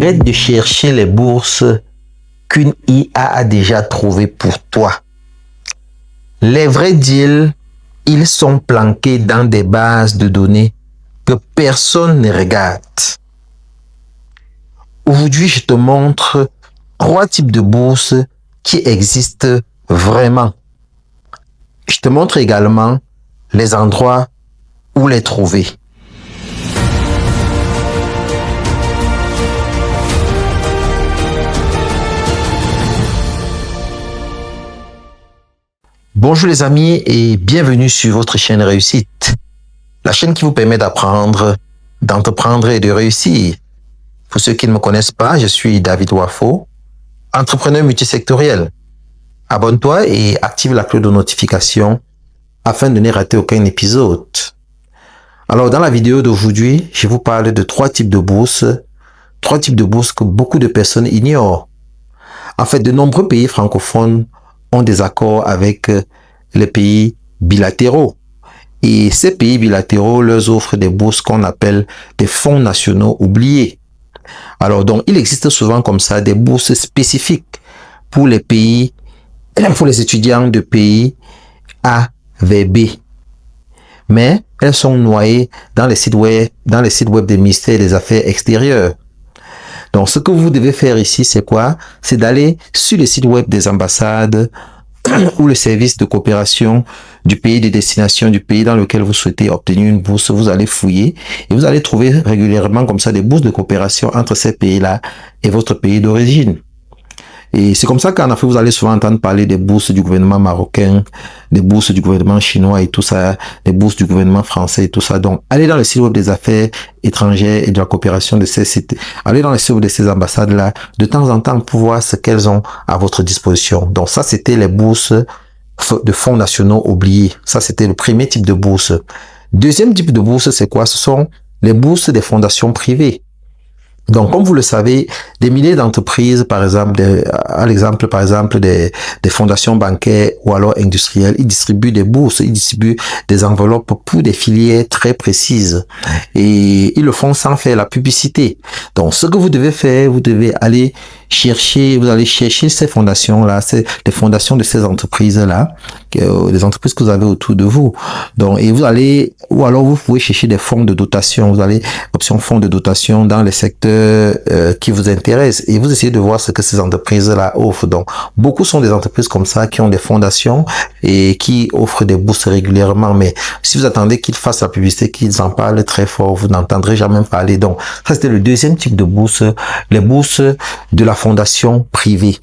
Arrête de chercher les bourses qu'une IA a déjà trouvées pour toi. Les vrais deals, ils sont planqués dans des bases de données que personne ne regarde. Aujourd'hui, je te montre 3 types de bourses qui existent vraiment. Je te montre également les endroits où les trouver. Bonjour les amis et bienvenue sur votre chaîne Réussite. La chaîne qui vous permet d'apprendre, d'entreprendre et de réussir. Pour ceux qui ne me connaissent pas, je suis David Wafo, entrepreneur multisectoriel. Abonne-toi et active la cloche de notification afin de ne rater aucun épisode. Alors dans la vidéo d'aujourd'hui, je vous parle de 3 types de bourses. 3 types de bourses que beaucoup de personnes ignorent. En fait, de nombreux pays francophones ont des accords avec les pays bilatéraux. Et ces pays bilatéraux leur offrent des bourses qu'on appelle des fonds nationaux oubliés. Alors, donc, il existe souvent comme ça des bourses spécifiques pour les pays, pour les étudiants de pays A vers B. Mais elles sont noyées dans les sites web des ministères des Affaires extérieures. Donc, ce que vous devez faire ici, c'est quoi? C'est d'aller sur les sites web des ambassades ou le service de coopération du pays de destination, du pays dans lequel vous souhaitez obtenir une bourse. Vous allez fouiller et vous allez trouver régulièrement comme ça des bourses de coopération entre ces pays-là et votre pays d'origine. Et c'est comme ça qu'en Afrique, vous allez souvent entendre parler des bourses du gouvernement marocain, des bourses du gouvernement chinois et tout ça, des bourses du gouvernement français et tout ça. Donc, allez dans le site web des affaires étrangères et de la coopération de ces sites, allez dans le site web de ces ambassades-là, de temps en temps pour voir ce qu'elles ont à votre disposition. Donc, ça, c'était les bourses de fonds nationaux oubliés. Ça, c'était le premier type de bourse. Deuxième type de bourse, c'est quoi? Ce sont les bourses des fondations privées. Donc, comme vous le savez, des milliers d'entreprises, par exemple, des fondations bancaires ou alors industrielles, ils distribuent des bourses, ils distribuent des enveloppes pour des filières très précises. Et ils le font sans faire la publicité. Donc, ce que vous devez faire, vous devez aller chercher, ces fondations-là, les fondations de ces entreprises-là, les entreprises que vous avez autour de vous. Donc, ou alors vous pouvez chercher des fonds de dotation. Vous allez, option fonds de dotation dans les secteurs qui vous intéressent et vous essayez de voir ce que ces entreprises-là offrent. Donc, beaucoup sont des entreprises comme ça qui ont des fondations et qui offrent des bourses régulièrement. Mais si vous attendez qu'ils fassent la publicité, qu'ils en parlent très fort, vous n'entendrez jamais parler. Donc, ça c'était le deuxième type de bourse, les bourses de la fondation privée.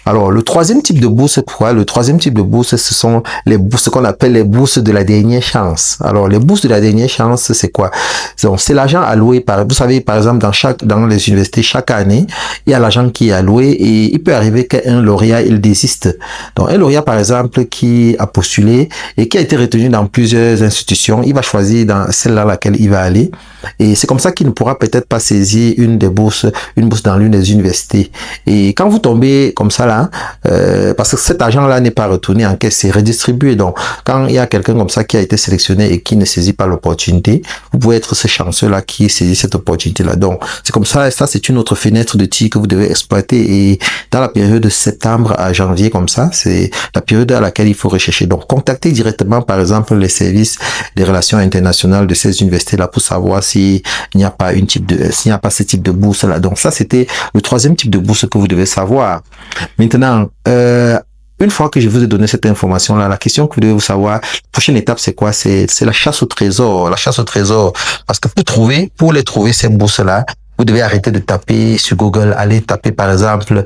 Alors, le troisième type de bourse, c'est quoi? Le troisième type de bourse, ce sont les bourses, ce qu'on appelle les bourses de la dernière chance. Alors, les bourses de la dernière chance, c'est quoi? C'est l'argent alloué vous savez, par exemple, dans les universités, chaque année, il y a l'argent qui est alloué et il peut arriver qu'un lauréat, il désiste. Donc, un lauréat, par exemple, qui a postulé et qui a été retenu dans plusieurs institutions, il va choisir dans celle dans laquelle il va aller. Et c'est comme ça qu'il ne pourra peut-être pas saisir une bourse dans l'une des universités. Et quand vous tombez comme ça là, parce que cet argent-là n'est pas retourné en caisse, c'est redistribué. Donc, quand il y a quelqu'un comme ça qui a été sélectionné et qui ne saisit pas l'opportunité, vous pouvez être ce chanceux-là qui saisit cette opportunité-là. Donc, c'est comme ça, ça c'est une autre fenêtre de tir que vous devez exploiter. Et dans la période de septembre à janvier comme ça, c'est la période à laquelle il faut rechercher. Donc, contactez directement, par exemple, les services des relations internationales de ces universités-là pour savoir s'il n'y a pas ce type de bourse-là. Donc, ça, c'était le troisième type de bourse que vous devez savoir. Maintenant, une fois que je vous ai donné cette information-là, la question que vous devez vous savoir, la prochaine étape, c'est quoi? C'est la chasse au trésor. La chasse au trésor. Parce que pour les trouver, ces bourses-là, vous devez arrêter de taper sur Google. Allez taper, par exemple,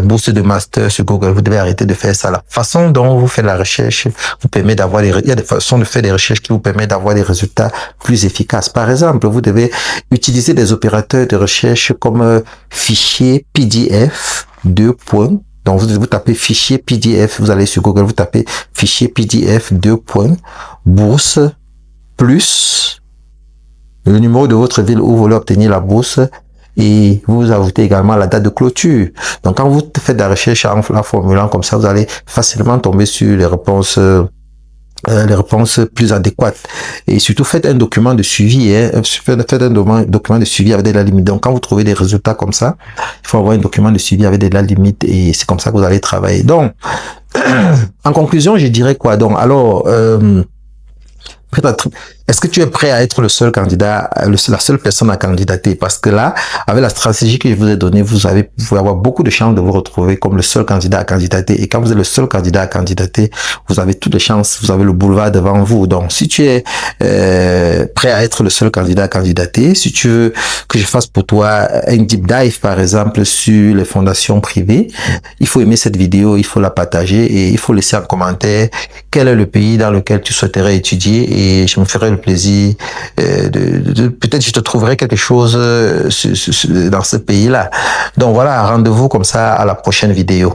bourse de master sur Google. Vous devez arrêter de faire ça. La façon dont vous faites la recherche vous permet d'avoir il y a des façons de faire des recherches qui vous permettent d'avoir des résultats plus efficaces. Par exemple, vous devez utiliser des opérateurs de recherche comme fichier PDF, 2 points. Donc, vous tapez fichier PDF, vous allez sur Google, vous tapez fichier PDF, 2 points, bourse, plus le numéro de votre ville où vous voulez obtenir la bourse et vous ajoutez également la date de clôture. Donc, quand vous faites la recherche en la formulant comme ça, vous allez facilement tomber sur les réponses les réponses plus adéquates. Et surtout, faites un document de suivi, hein, faites un document de suivi avec des dates limites. Donc, quand vous trouvez des résultats comme ça, il faut avoir un document de suivi avec des dates limites et c'est comme ça que vous allez travailler. Donc, en conclusion, je dirais quoi? Donc, alors, est-ce que tu es prêt à être le seul candidat, la seule personne à candidater? Parce que là, avec la stratégie que je vous ai donnée, vous pouvez avoir beaucoup de chances de vous retrouver comme le seul candidat à candidater. Et quand vous êtes le seul candidat à candidater, vous avez toutes les chances, vous avez le boulevard devant vous. Donc, si tu es prêt à être le seul candidat à candidater, si tu veux que je fasse pour toi un deep dive, par exemple, sur les fondations privées, il faut aimer cette vidéo, il faut la partager et il faut laisser en commentaire quel est le pays dans lequel tu souhaiterais étudier et je me ferai le plaisir peut-être je te trouverai quelque chose dans ce pays-là. Donc voilà, rendez-vous comme ça à la prochaine vidéo.